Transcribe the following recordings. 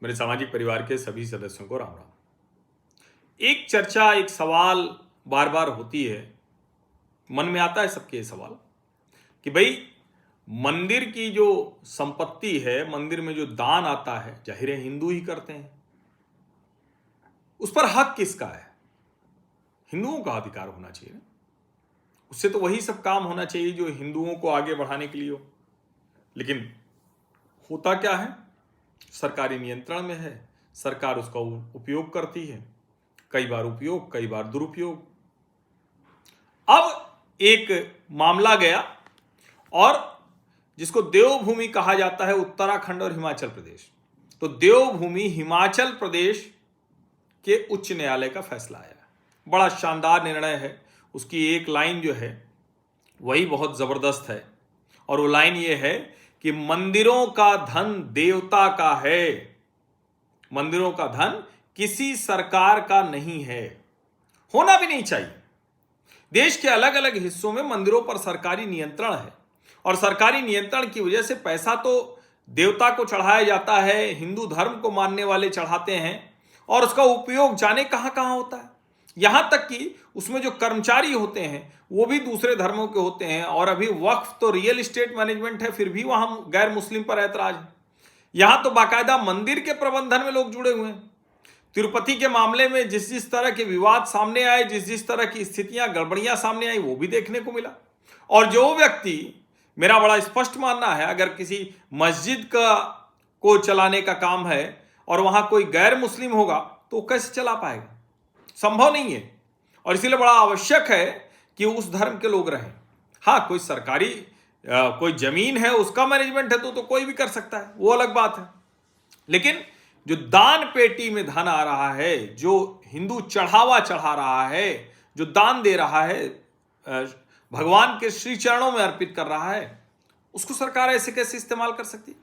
मेरे सामाजिक परिवार के सभी सदस्यों को राम राम। एक चर्चा, एक सवाल बार बार होती है, मन में आता है सबके ये सवाल कि भाई मंदिर की जो संपत्ति है, मंदिर में जो दान आता है, जाहिर है हिंदू ही करते हैं, उस पर हक किसका है? हिंदुओं का अधिकार होना चाहिए। उससे तो वही सब काम होना चाहिए जो हिंदुओं को आगे बढ़ाने के लिए हो। लेकिन होता क्या है, सरकारी नियंत्रण में है, सरकार उसका उपयोग करती है, कई बार उपयोग, कई बार दुरुपयोग। अब एक मामला गया और जिसको देवभूमि कहा जाता है, उत्तराखंड और हिमाचल प्रदेश। तो देवभूमि हिमाचल प्रदेश के उच्च न्यायालय का फैसला आया। बड़ा शानदार निर्णय है। उसकी एक लाइन जो है वही बहुत जबरदस्त है, और वो लाइन ये है कि मंदिरों का धन देवता का है, मंदिरों का धन किसी सरकार का नहीं है, होना भी नहीं चाहिए। देश के अलग अलग हिस्सों में मंदिरों पर सरकारी नियंत्रण है, और सरकारी नियंत्रण की वजह से पैसा तो देवता को चढ़ाया जाता है, हिंदू धर्म को मानने वाले चढ़ाते हैं, और उसका उपयोग जाने कहां कहां होता है। यहां तक कि उसमें जो कर्मचारी होते हैं वो भी दूसरे धर्मों के होते हैं। और अभी वक्फ तो रियल एस्टेट मैनेजमेंट है, फिर भी वहां गैर मुस्लिम पर ऐतराज है। यहां तो बाकायदा मंदिर के प्रबंधन में लोग जुड़े हुए हैं। तिरुपति के मामले में जिस तरह के विवाद सामने आए, जिस तरह की स्थितियां, गड़बड़ियां सामने आई, वो भी देखने को मिला। और जो व्यक्ति, मेरा बड़ा स्पष्ट मानना है, अगर किसी मस्जिद को चलाने का काम है और वहां कोई गैर मुस्लिम होगा तो कैसे चला पाएगा? संभव नहीं है। और इसीलिए बड़ा आवश्यक है कि उस धर्म के लोग रहें। हाँ, कोई सरकारी कोई जमीन है, उसका मैनेजमेंट है तो कोई भी कर सकता है, वो अलग बात है। लेकिन जो दान पेटी में धन आ रहा है, जो हिंदू चढ़ावा चढ़ा रहा है, जो दान दे रहा है, भगवान के श्री चरणों में अर्पित कर रहा है, उसको सरकार ऐसे कैसे इस्तेमाल कर सकती?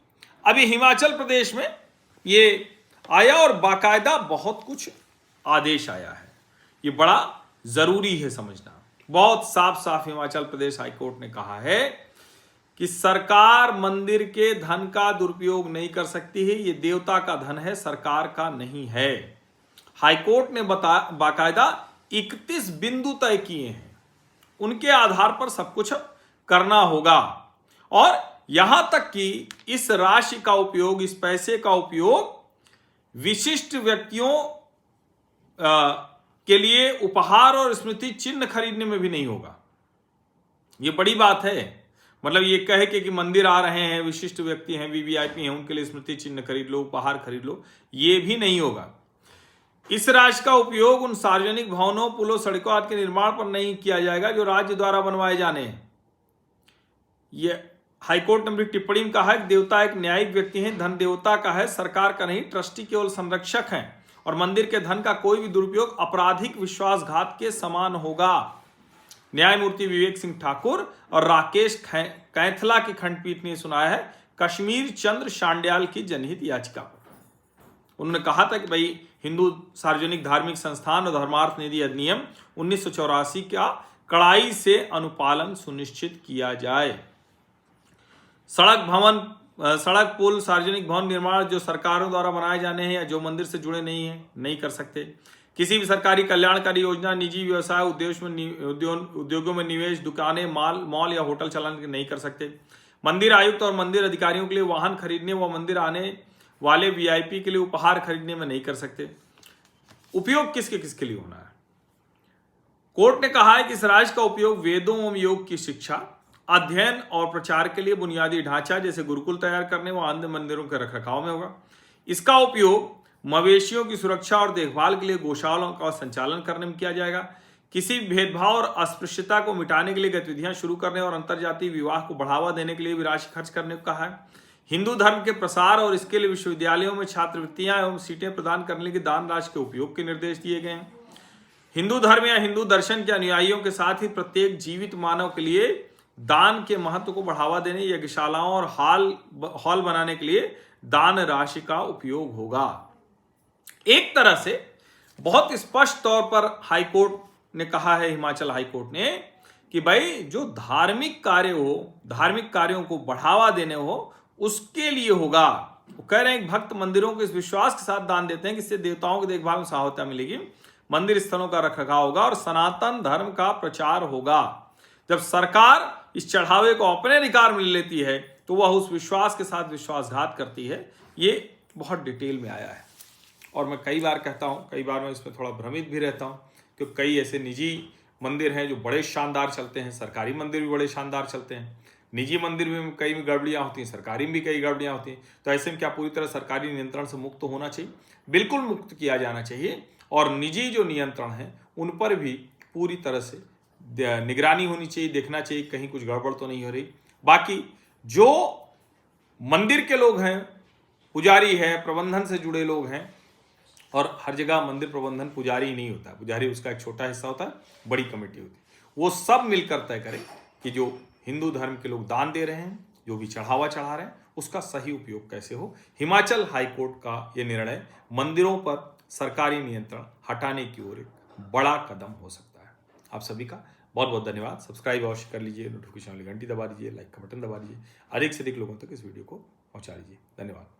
अभी हिमाचल प्रदेश में ये आया और बाकायदा बहुत कुछ आदेश आया है। ये बड़ा जरूरी है समझना। बहुत साफ साफ हिमाचल प्रदेश हाईकोर्ट ने कहा है कि सरकार मंदिर के धन का दुरुपयोग नहीं कर सकती है। ये देवता का धन है, सरकार का नहीं है। हाईकोर्ट ने बाकायदा 31 बिंदु तय किए हैं, उनके आधार पर सब कुछ करना होगा। और यहां तक कि इस राशि का उपयोग, इस पैसे का उपयोग विशिष्ट व्यक्तियों के लिए उपहार और स्मृति चिन्ह खरीदने में भी नहीं होगा। यह बड़ी बात है। मतलब ये कहे कि मंदिर आ रहे हैं, विशिष्ट व्यक्ति हैं, वीवीआईपी हैं, उनके लिए स्मृति चिन्ह खरीद लो, उपहार खरीद लो, ये भी नहीं होगा। इस राशि का उपयोग उन सार्वजनिक भवनों, पुलों, सड़कों आदि के निर्माण पर नहीं किया जाएगा जो राज्य द्वारा बनवाए जाने हैं। यह हाईकोर्ट ने अपनी टिप्पणी में कहा है कि देवता एक न्यायिक व्यक्ति है, धन देवता का है, सरकार का नहीं, ट्रस्टी केवल संरक्षक हैं, और मंदिर के धन का कोई भी दुरुपयोग आपराधिक विश्वासघात के समान होगा। न्यायमूर्ति विवेक सिंह ठाकुर और राकेश कैथला की खंडपीठ ने सुनाया है कश्मीर चंद्र शांड्याल की जनहित याचिका पर। उन्होंने कहा था कि भाई हिंदू सार्वजनिक धार्मिक संस्थान और धर्मार्थ निधि अधिनियम 1984 का कड़ाई से अनुपालन सुनिश्चित किया जाए। सड़क, पुल, सार्वजनिक भवन निर्माण जो सरकारों द्वारा बनाए जाने हैं या जो मंदिर से जुड़े नहीं हैं, नहीं कर सकते। किसी भी सरकारी कल्याणकारी योजना, निजी व्यवसाय, उद्योगों में निवेश, दुकानें, मॉल या होटल चलाने नहीं कर सकते। मंदिर आयुक्त और मंदिर अधिकारियों के लिए वाहन खरीदने व मंदिर आने वाले वीआईपी के लिए उपहार खरीदने में नहीं कर सकते। उपयोग किसके किसके लिए होना है? कोर्ट ने कहा है कि इस राशि का उपयोग वेदों एवं योग की शिक्षा, अध्ययन और प्रचार के लिए बुनियादी ढांचा जैसे गुरुकुल तैयार करने व अन्य मंदिरों के रखरखाव में होगा। इसका उपयोग मवेशियों की सुरक्षा और देखभाल के लिए गौशालाओं का संचालन करने में किया जाएगा। किसी भेदभाव और अस्पृश्यता को मिटाने के लिए गतिविधियां शुरू करने और अंतरजातीय विवाह को बढ़ावा देने के लिए भी राशि खर्च करने को कहा है। हिंदू धर्म के प्रसार और इसके लिए विश्वविद्यालयों में छात्रवृत्तियां एवं सीटें प्रदान करने के दान राशि के उपयोग के निर्देश दिए गए हैं। हिंदू धर्म या हिंदू दर्शन के अनुयायियों के साथ ही प्रत्येक जीवित मानव के लिए दान के महत्व को बढ़ावा देने, यज्ञशालाओं और हॉल बनाने के लिए दान राशि का उपयोग होगा। एक तरह से बहुत स्पष्ट तौर पर हाईकोर्ट ने कहा है, हिमाचल हाईकोर्ट ने, कि भाई जो धार्मिक कार्य हो, धार्मिक कार्यों को बढ़ावा देने हो, उसके लिए होगा। वो कह रहे हैं भक्त मंदिरों को इस विश्वास के साथ दान देते हैं कि इससे देवताओं की देखभाल में सहायता मिलेगी, मंदिर स्थलों का रखरखाव होगा और सनातन धर्म का प्रचार होगा। जब सरकार इस चढ़ावे को अपने अधिकार में ले लेती है तो वह उस विश्वास के साथ विश्वासघात करती है। ये बहुत डिटेल में आया है और मैं कई बार कहता हूँ, कई बार मैं इसमें थोड़ा भ्रमित भी रहता हूँ कि कई ऐसे निजी मंदिर हैं जो बड़े शानदार चलते हैं, सरकारी मंदिर भी बड़े शानदार चलते हैं। निजी मंदिर में कई गड़बड़ियाँ होती हैं, सरकारी में भी कई गड़बड़ियाँ होती हैं। तो ऐसे में क्या पूरी तरह सरकारी नियंत्रण से मुक्त होना चाहिए? बिल्कुल मुक्त किया जाना चाहिए और निजी जो नियंत्रण है उन पर भी पूरी तरह से निगरानी होनी चाहिए, देखना चाहिए कहीं कुछ गड़बड़ तो नहीं हो रही। बाकी जो मंदिर के लोग हैं, पुजारी है, प्रबंधन से जुड़े लोग हैं, और हर जगह मंदिर प्रबंधन पुजारी ही नहीं होता, पुजारी उसका एक छोटा हिस्सा होता है, बड़ी कमेटी होती है। वो सब मिलकर तय करें कि जो हिंदू धर्म के लोग दान दे रहे हैं, जो भी चढ़ावा चढ़ा रहे हैं, उसका सही उपयोग कैसे हो। हिमाचल हाईकोर्ट का ये निर्णय मंदिरों पर सरकारी नियंत्रण हटाने की ओर एक बड़ा कदम हो सकता है। आप सभी का बहुत बहुत धन्यवाद। सब्सक्राइब अवश्य कर लीजिए, नोटिफिकेशन वाली घंटी दबा दीजिए, लाइक का बटन दबा दीजिए, अधिक से अधिक लोगों तक इस वीडियो को पहुंचा दीजिए। धन्यवाद।